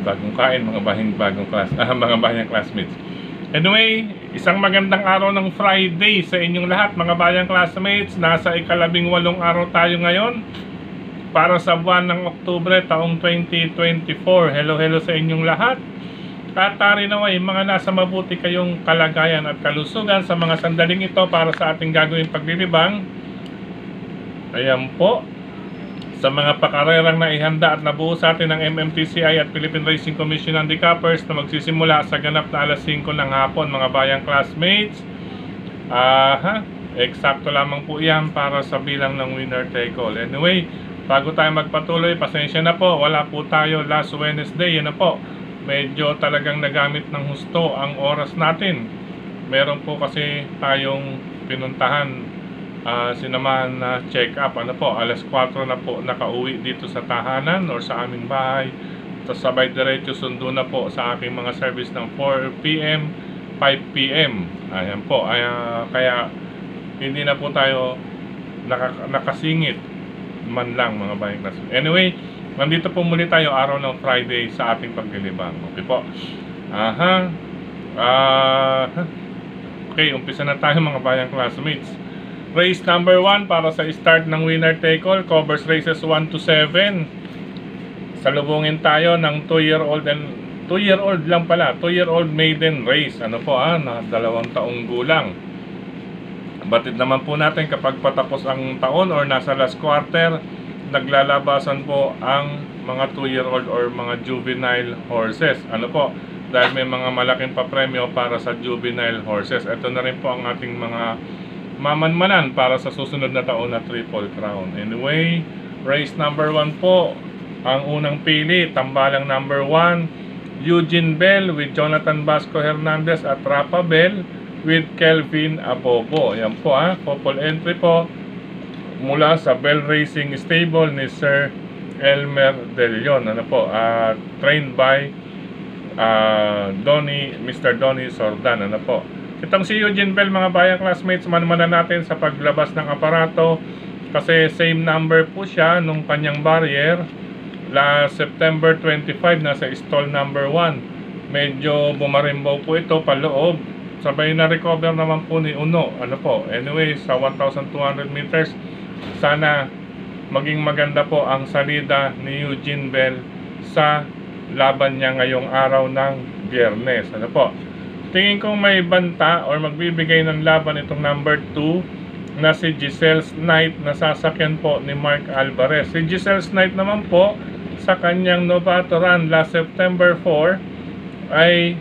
bagong kain mga bayang classmates. Anyway, isang magandang araw ng Friday sa inyong lahat mga bayang classmates. Nasa ika-18 araw tayo ngayon para sa buwan ng Oktubre taong 2024. Hello sa inyong lahat. At naway mga nasa mabuti kayong kalagayan at kalusugan sa mga sandaling ito para sa ating gagawing paglilibang. Ayan po, sa mga pakarerang na ihanda at nabuo sa atin ng MMTCI at Philippine Racing Commission Handicappers na magsisimula sa ganap na alas 5 ng hapon mga bayang classmates. Eksakto lamang po yan para sa bilang ng winner take all. Anyway, bago tayo magpatuloy, pasensya na po, wala po tayo last Wednesday. Yan na po, medyo talagang nagamit ng husto ang oras natin. Meron po kasi tayong pinuntahan, sinamahan na check up. Alas 4 na po nakauwi dito sa tahanan or sa aming bahay. Tapos sabay diretso sundo na po sa aking mga service ng 4 PM, 5 PM. Ayan po, kaya hindi na po tayo nakasingit man lang mga bayang class. Anyway, nandito po muli tayo araw ng Friday sa ating paglilibang. Okay po. Okay, umpisa na tayo mga bayang classmates. Race number 1 para sa start ng winner take all, covers races 1 to 7. Salubungin tayo ng 2-year-old maiden race. Na 2 taong gulang. Batid naman po natin kapag patapos ang taon or nasa last quarter, naglalabasan po ang mga 2-year-old or mga juvenile horses. Dahil may mga malaking papremyo para sa juvenile horses. Ito na rin po ang ating mga mamanmanan para sa susunod na taon na Triple Crown. Anyway, race number 1 po. Ang unang pili, tambalang number 1, Eugene Bell with Jonathan Vasco Hernandez at Rapa Bell with Kelvin Abobo. Ayan po couple entry po mula sa Bell Racing Stable ni Sir Elmer De Leon. Trained by Mr. Donnie Sordan. Itong si Eugene Bell mga bayang classmates, manmanan natin sa paglabas ng aparato kasi same number po siya nung kanyang barrier. Last September 25 nasa stall number 1. Medyo bumarimbaw po ito paloob. Sabay na recover naman po ni Uno. Anyway, sa 1,200 meters, sana maging maganda po ang salida ni Eugene Bell sa laban niya ngayong araw ng Biyernes. Tingin kong may banta or magbibigay ng laban itong number 2 na si Giselle's Knight na sasakyan po ni Mark Alvarez. Si Giselle's Knight naman po sa kanyang novato run last September 4 ay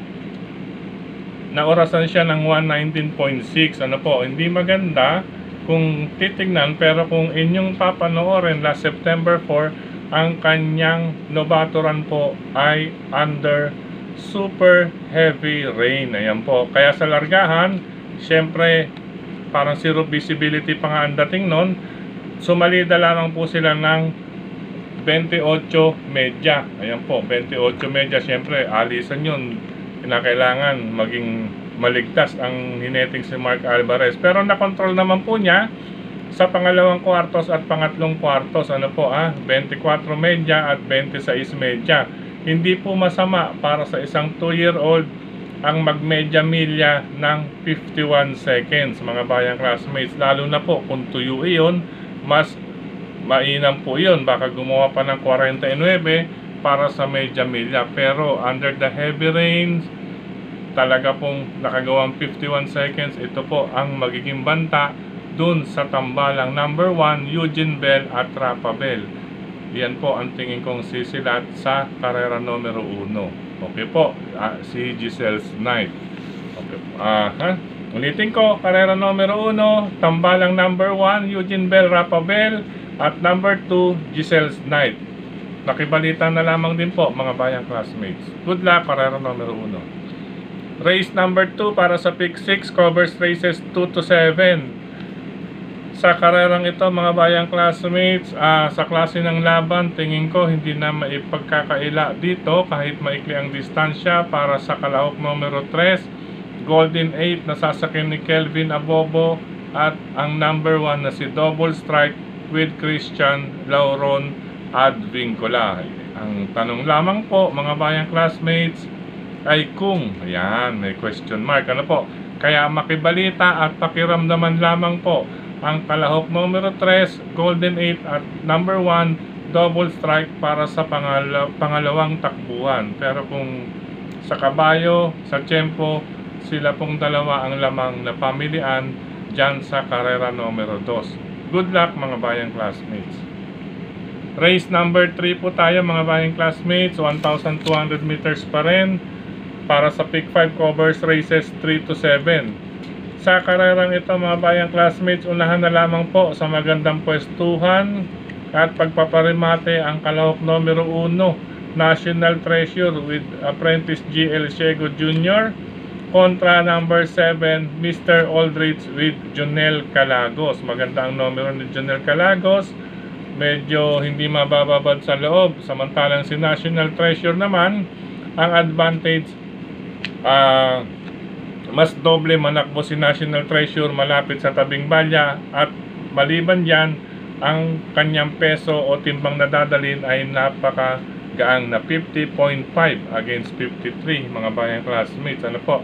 naorasan siya ng 119.6. Hindi maganda kung titignan, pero kung inyong papanoorin last September 4, ang kanyang novato run po ay under super heavy rain. Ayan po. Kaya sa largahan, syempre, parang zero visibility pa nga ang dating nun. Sumalida lamang po sila ng 28 medya. Ayan po, 28 medya. Syempre, alisan yun. Kinakailangan maging maligtas ang hineting si Mark Alvarez. Pero nakontrol naman po niya sa pangalawang kwartos at pangatlong kwartos. 24 medya at 26 medya. Hindi po masama para sa isang 2-year-old ang magmedya milya ng 51 seconds mga bayang classmates. Lalo na po kung tuyo iyon, mas mainam po yun. Baka gumawa pa ng 49 para sa medya milya. Pero under the heavy rains, talaga pong nakagawang 51 seconds. Ito po ang magiging banta dun sa tambalang number 1, Eugene Bell at Rapa Bell. Yan po ang tingin kong sisilat sa karera numero 1. Okay po, si Giselle's Knight. Okay. Ulitin ko, karera numero 1, tambalang number 1, Eugene Bell, Rapa Bell, at number 2, Giselle's Knight. Nakibalita na lamang din po mga bayang classmates. Good luck, karera numero 1. Race number 2 para sa pick 6, covers races 2 to 7. Sa karerang ito mga bayang classmates, sa klase ng laban, tingin ko hindi na maipagkakaila dito kahit maikli ang distansya. Para sa kalahok numero 3, Golden 8 na sasakyan ni Kelvin Abobo, at ang number 1 na si Double Strike with Christian Lauron Advincula. Ang tanong lamang po mga bayang classmates ay kung, ayan, may question mark, ano po? Kaya makibalita at pakiramdaman lamang po ang kalahok numero 3, golden 8 at number 1, double strike para sa pangalawang takbuhan. Pero kung sa kabayo, sa tiyempo, sila pong dalawa ang lamang na pamilian dyan sa karera numero 2. Good luck mga bayang classmates. Race number 3 po tayo mga bayang classmates, 1,200 meters pa rin para sa Pick 5 covers races 3 to 7. Sa karerang ito mga bayang classmates, unahan na lamang po sa magandang pwestuhan at pagpaparimate ang kalahok numero 1, National Treasure with Apprentice GL Ciego Jr. kontra number 7, Mr. Aldrich with Jonel Calagos. Maganda ang numero ni Jonel Calagos. Medyo hindi mabababad sa loob. Samantalang si National Treasure naman, ang advantage, mas doble manakbo si National Treasure malapit sa tabing balya. At maliban dyan, ang kanyang peso o timbang na dadalhin ay napakagaang na 50.5 against 53 mga bayang classmates. Ano po?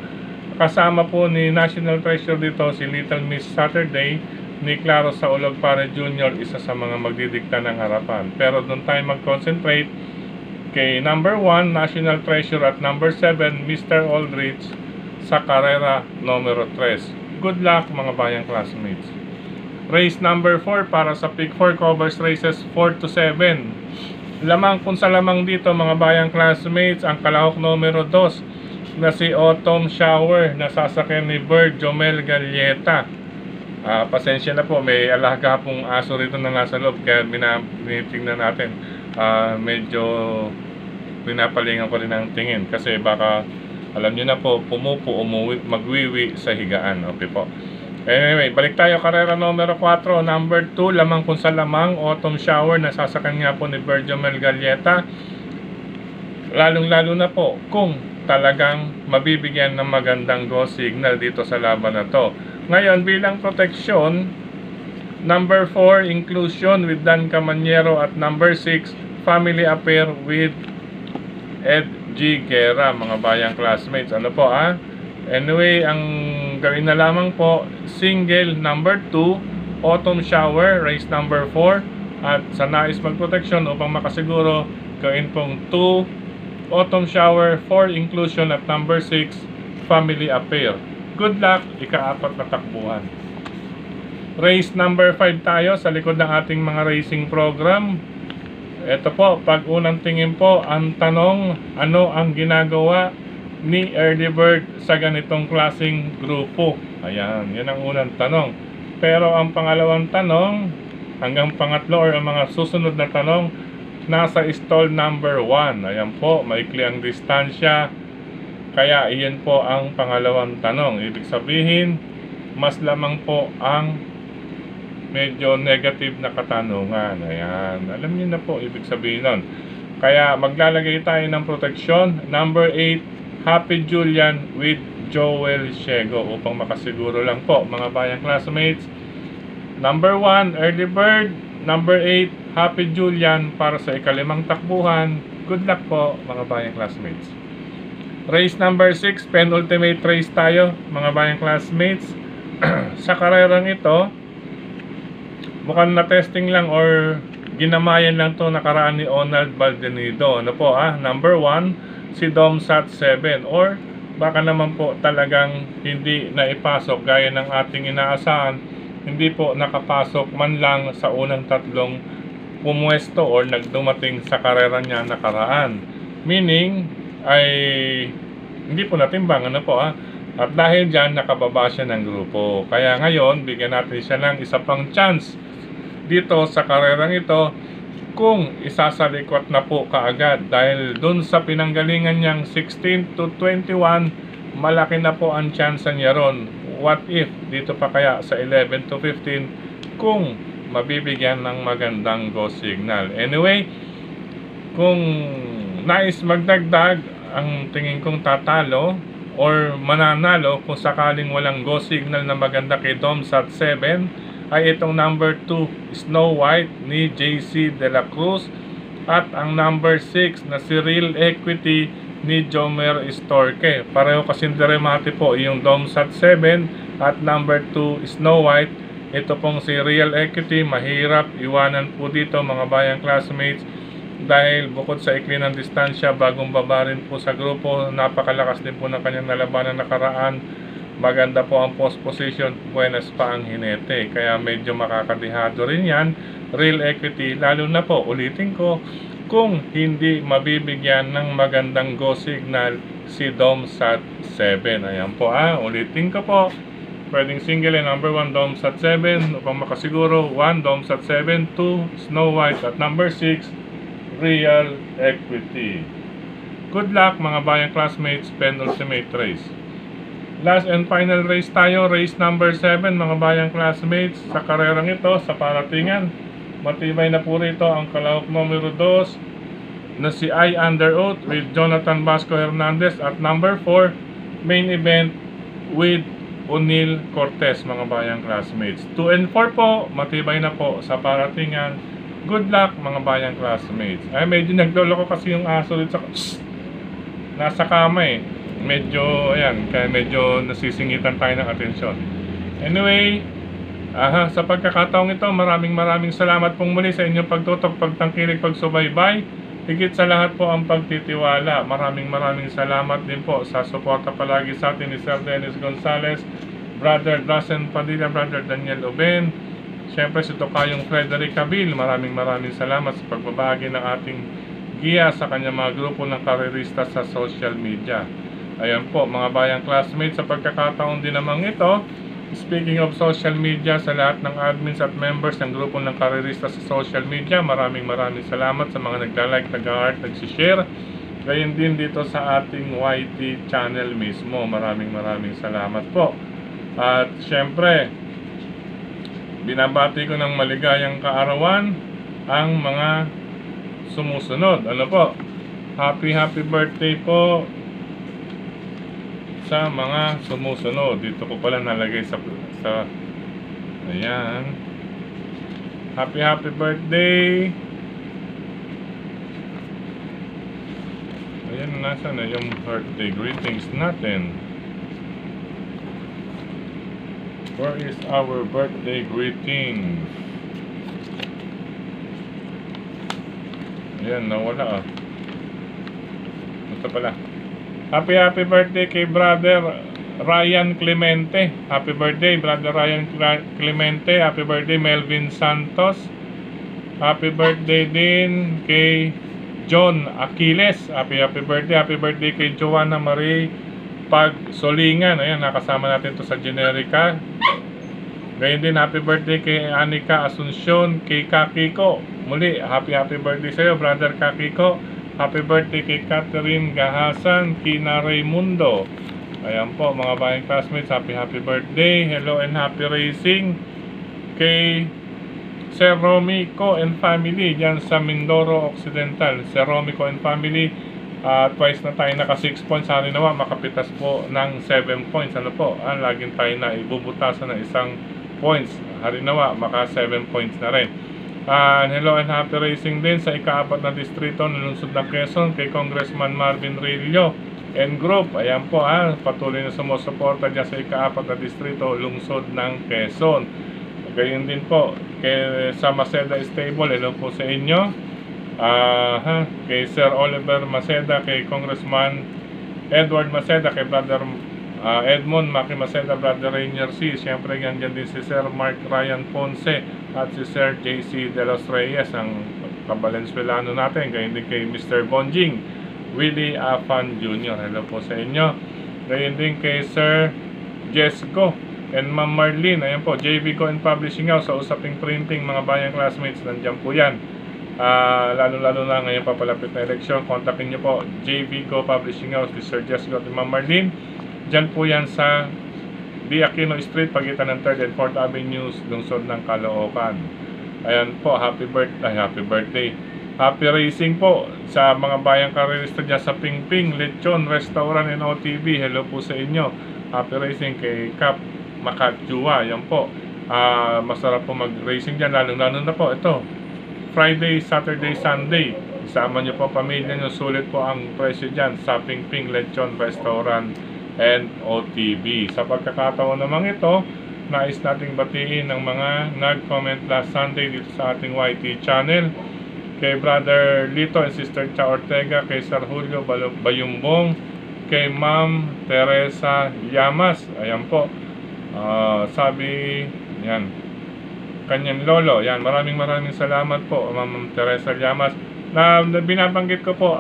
Kasama po ni National Treasure dito si Little Miss Saturday ni Claro Saulog Pare Jr., isa sa mga magdidikta ng harapan. Pero doon tayo mag-concentrate kay number 1, National Treasure at number 7, Mr. Aldrich sa karera numero 3. Good luck mga bayang classmates. Race number 4 para sa Pick 4 covers races 4 to 7. Lamang kung sa lamang dito mga bayang classmates, ang kalahok numero 2 na si Autumn Shower na sasakyan ni Bird Jomel Galleta. Pasensya na po, may alaga pong aso rito na nasa loob kaya binitingnan natin. Medyo pinapalingan ko rin ang tingin kasi baka alam nyo na po, pumupo, umuwi, magwiwi sa higaan. Okay po. Anyway, balik tayo karera numero 4, number 2, lamang kung sa lamang, Autumn Shower na sasakyan nga po ni Bird Jomel Galleta. Lalong-lalo na po kung talagang mabibigyan ng magandang go signal dito sa laban na to. Ngayon, bilang proteksyon, number 4, Inclusion with Dan Camanyero at number 6, Family Affair with Ed G. Guerra, mga bayang classmates. Ano po Anyway, ang gawin na lamang po, single number 2, Autumn Shower, race number 4, at sa nais magproteksyon upang makasiguro, gawin pong 2, Autumn Shower, 4, Inclusion at number 6, Family Affair. Good luck, ika-4 na takbuhan. Race number 5 tayo sa likod ng ating mga racing program. Ito po, pag unang tingin po, ang tanong, ano ang ginagawa ni Early Bird sa ganitong klaseng grupo? Ayan, yan ang unang tanong. Pero ang pangalawang tanong, hanggang pangatlo or ang mga susunod na tanong, nasa stall number 1. Ayan po, maikli ang distansya. Kaya iyan po ang pangalawang tanong. Ibig sabihin, mas lamang po ang medyo negative na katanungan. Ayan. Alam niyo na po ibig sabihin nun. Kaya maglalagay tayo ng proteksyon. Number 8, Happy Julian with Joel Ciego upang makasiguro lang po mga bayang classmates. Number 1, Early Bird. Number 8, Happy Julian para sa ikalimang takbuhan. Good luck po mga bayang classmates. Race number 6, penultimate race tayo mga bayang classmates. Sa karerang ito, mukhang na testing lang or ginamayan lang to nakaraan ni Onald Baldenido. Ano po number 1, si Domsat 7, or baka naman po talagang hindi naipasok gaya ng ating inaasahan, hindi po nakapasok man lang sa unang tatlong pumuesto or nagdumating sa karera niya nakaraan. Meaning ay hindi po natimbang at dahil dyan nakababa siya ng grupo. Kaya ngayon bigyan natin siya ng isa pang chance dito sa karerang ito kung isasalikwat na po kaagad dahil dun sa pinanggalingan niyang 16 to 21 malaki na po ang chance niya ron. What if dito pa kaya sa 11 to 15 kung mabibigyan ng magandang go signal. Anyway, kung nais magdagdag, ang tingin kong tatalo or mananalo kung sakaling walang go signal na maganda kay Domsat 7 ay itong number 2, Snow White ni JC De La Cruz at ang number 6 na si Real Equity ni Jomer Storke. Pareho kasing deremate po yung Domsat 7 at number 2 Snow White. Ito pong si Real Equity, mahirap iwanan po dito mga bayang classmates dahil bukod sa ikli ng distansya, bagong baba rin po sa grupo, napakalakas din po ng kanyang nalabanan nakaraan. Maganda po ang post position, buenas pa ang hinete, kaya medyo makakadihado rin yan Real Equity, lalo na po, ulitin ko, kung hindi mabibigyan ng magandang go signal si Domsat 7. Ayan po, ulitin ko po, pwedeng single number 1 Domsat 7 upang makasiguro, 1 Domsat 7, 2 Snow White at number 6 Real Equity. Good luck mga bayang classmates, penultimate race. Last and final race tayo, race number 7 mga bayang classmates. Sa karerang ito, sa paratingan, matibay na po rito ang kalahok numero 2 na si I Under Oath with Jonathan Vasco Hernandez at number 4 main event with O'Neil Cortez mga bayang classmates. 2 and 4 po, matibay na po sa paratingan. Good luck mga bayang classmates. Ay, medyo nagdolo ko kasi yung aso dito sa nasa kama eh. Medyo, ayan, kaya medyo nasisingitan tayo ng atensyon. Anyway, sa pagkakataong ito, maraming salamat pong muli sa inyong pagtutok, pagtangkilik, pagsubaybay. Higit sa lahat po ang pagtitiwala. Maraming salamat din po sa suporta palagi sa atin ni Sir Dennis Gonzales, Brother Dasen Padilla, Brother Daniel Oben, siyempre si Tokayong Frederick Cabil. Maraming salamat sa pagbabahagi ng ating giya sa kanyang mga grupo ng karerista sa social media. Ayan po mga bayang classmates, sa pagkakataon din namang ito, speaking of social media, sa lahat ng admins at members ng grupo ng karerista sa social media, maraming salamat sa mga nagla-like, nag-heart, nag-share. Gayon din dito sa ating YT channel mismo. Maraming salamat po. At syempre, binabati ko ng maligayang kaarawan ang mga sumusunod. Ano po? Happy birthday po sa mga sumusunod. Dito ko pala nalagay sa ayan. Happy birthday. Ayan, nasa na yung birthday greetings natin? Where is our birthday greeting? Ayan, nawala Ito pala. Happy birthday kay Brother Ryan Clemente. Happy birthday Brother Ryan Clemente. Happy birthday Melvin Santos. Happy birthday din kay John Aquiles. Happy birthday. Happy birthday kay Joanna Marie Pagsolingan. Ayan, nakasama natin to sa Generica. Ngayon din, happy birthday kay Anika Asuncion, kay Kakiko. Muli, happy birthday sa iyo, Brother Kakiko. Happy birthday kay Catherine Gahasan, Kina Raymundo. Ayan po mga bayang classmates, happy birthday. Hello and happy racing kay Sir Romico and family dyan sa Mindoro Occidental. Sir Romico and family, twice na tayo naka 6 points. Hari nawa makapitas po ng 7 points. Ano po, laging tayo na ibubutasan ng isang points. Hari nawa maka 7 points na rin. Hello and happy racing din sa ika-4 na distrito ng lungsod ng Quezon kay Congressman Marvin Rillo and group. Ayan po, patuloy na sumusuporta dyan sa ika-4 na distrito lungsod ng Quezon. Gayon din po kay sa Maceda Stable. Hello po sa inyo. Kay Sir Oliver Maceda, kay Congressman Edward Maceda, kay Brother Edmond Maki Maceda, Brother Rainier C. Siyempre ganyan din si Sir Mark Ryan Ponce at si Sir JC De Los Reyes, ang kabalensuelano natin. Gayon din kay Mr. Bonjing Willie Afan Jr. Hello po sa inyo. Gayon din kay Sir Jesco and Ma'am Marlene. Ayan po, JV Co and Publishing House sa Usaping Printing. Mga bayang classmates, nandiyan po yan. Lalo na ngayon papalapit na eleksyon. Kontakin nyo po JV Co Publishing House, si Sir Jesco at Ma'am Marlene. Diyan po yan sa D. Aquino Street, pagitan ng 3rd and 4th Avenues, lungsod ng Caloocan. Ayan po, happy birthday. Happy racing po sa mga bayang karerista dyan sa Pingping, Lechon, Restaurant and OTV. Hello po sa inyo. Happy racing kay Cap Makatjua. Ayan po. Masarap po mag-racing dyan, lalo na po ito. Friday, Saturday, Sunday. Sama nyo po pamilya nyo, sulit po ang presyo dyan sa Pingping Lechon Restaurant and OTB. Sa pagkakataon namang ito, nais nating batiin ng mga nag-comment last Sunday dito sa ating YT channel. Kay Brother Lito and Sister Cha Ortega, kay Sir Julio Bayumbong, kay Ma'am Teresa Llamas. Ayan po. Sabi, yan, kanyang lolo. Yan, maraming salamat po, Ma'am Teresa Llamas. Na binabanggit ko po,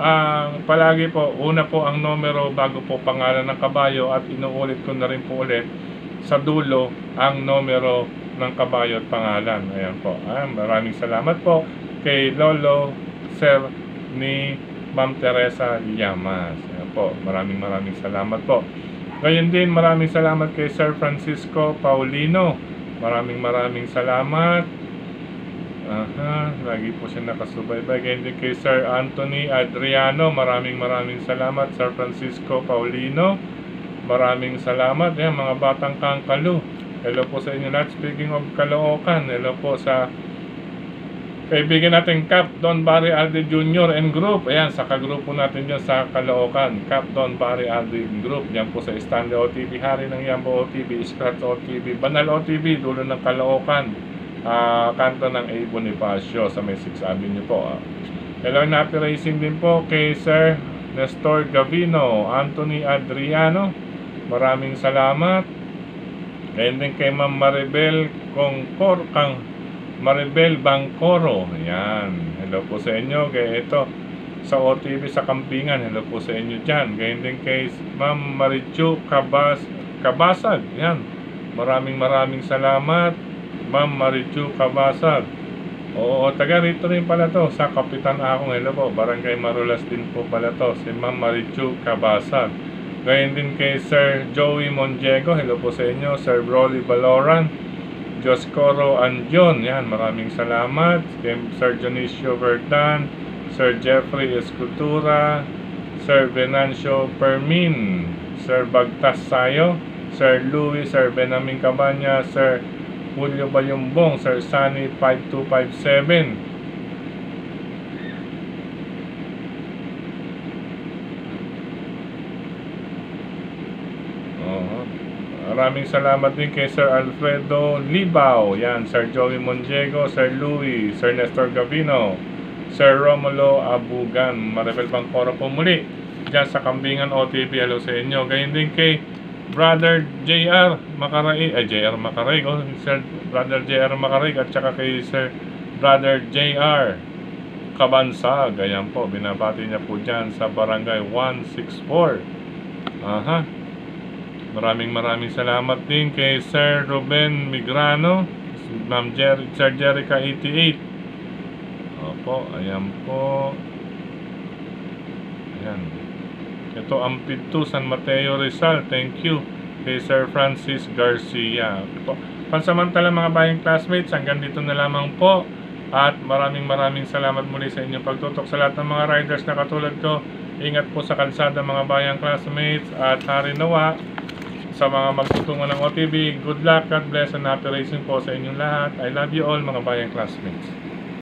palagi po, una po ang numero bago po pangalan ng kabayo, at inuulit ko na rin po ulit sa dulo ang numero ng kabayo at pangalan. Ayan po. Maraming salamat po kay Lolo Sir ni Ma'am Teresa Llamas. Ayan po. Maraming salamat po. Ngayon din, maraming salamat kay Sir Francisco Paulino. Maraming salamat. Lagi po siya nakasubaybay. Ngayon din kay Sir Anthony Adriano. Maraming salamat, Sir Francisco Paulino. Maraming salamat. Yan, mga batang Kangkalu. Hello po sa inyo lahat. Speaking of Caloocan, hello po sa kaibigan natin Cap Don Barry Aldi Jr. and Group. Ayan, sa kagrupo natin dyan sa Caloocan, Cap Don Barry Aldi Group. Diyan po sa Stanley OTV, Hari ng Yambo OTV, Scratch OTV, Banal OTV, dulo ng Caloocan, kanto ng A. Bonifacio sa may 6th Avenue po. Hello, Napi Racing din po kay Sir Nestor Gavino, Anthony Adriano. Maraming salamat. Ngayon din kay Ma'am Maribel Maribel Bangcoro. Ayan. Hello po sa inyo. Kaya ito, sa OTV sa Kampingan. Hello po sa inyo dyan. Ngayon din kay Ma'am Marichu Kabasag. Ayan. Maraming salamat, Ma'am Marichu Kabasag. Oo, taga rito rin pala to. Sa Kapitan Akong. Hello po. Barangay Marulas din po pala to. Si Ma'am Marichu Kabasag. Ngayon din kay Sir Joey Monjego. Hello po sa inyo. Sir Broly Baloran, Joscoro Anjon. Yan, maraming salamat. Kay Sir Dionisio Verdan, Sir Jeffrey Escultura, Sir Venancio Permin, Sir Bagtas Sayo, Sir Louis, Sir Benaming Cabanya, Sir Julio Bayumbong, Sir Sunny 5257. Maraming salamat din kay Sir Alfredo Libao. Yan, Sir Joey Monjego, Sir Louis, Sir Nestor Gavino, Sir Romulo Abugan. Maribel Bangcoro po muli dyan sa Kambingan OTV. Hello sa inyo. Gayun din kay Brother JR Makaray, Sir Brother JR Makaray, at saka kay Sir Brother JR Kabansag. Ayan po, binabati niya po dyan sa Barangay 164. Maraming salamat din kay Sir Ruben Migrano, Ma'am Sir Jerica 88. Opo, ayan po. Ayan. Ito ang Pito San Mateo Rizal. Thank you kay Sir Francis Garcia. Ito. Pansamantala mga bayang classmates, hanggang dito na lamang po. At maraming salamat muli sa inyong pagtutok. Sa lahat ng mga riders na katulad ko, ingat po sa kalsada mga bayang classmates. At hari nawa sa mga magtutungo ng OTV, good luck, God bless, and happy racing po sa inyong lahat. I love you all mga bayang classmates.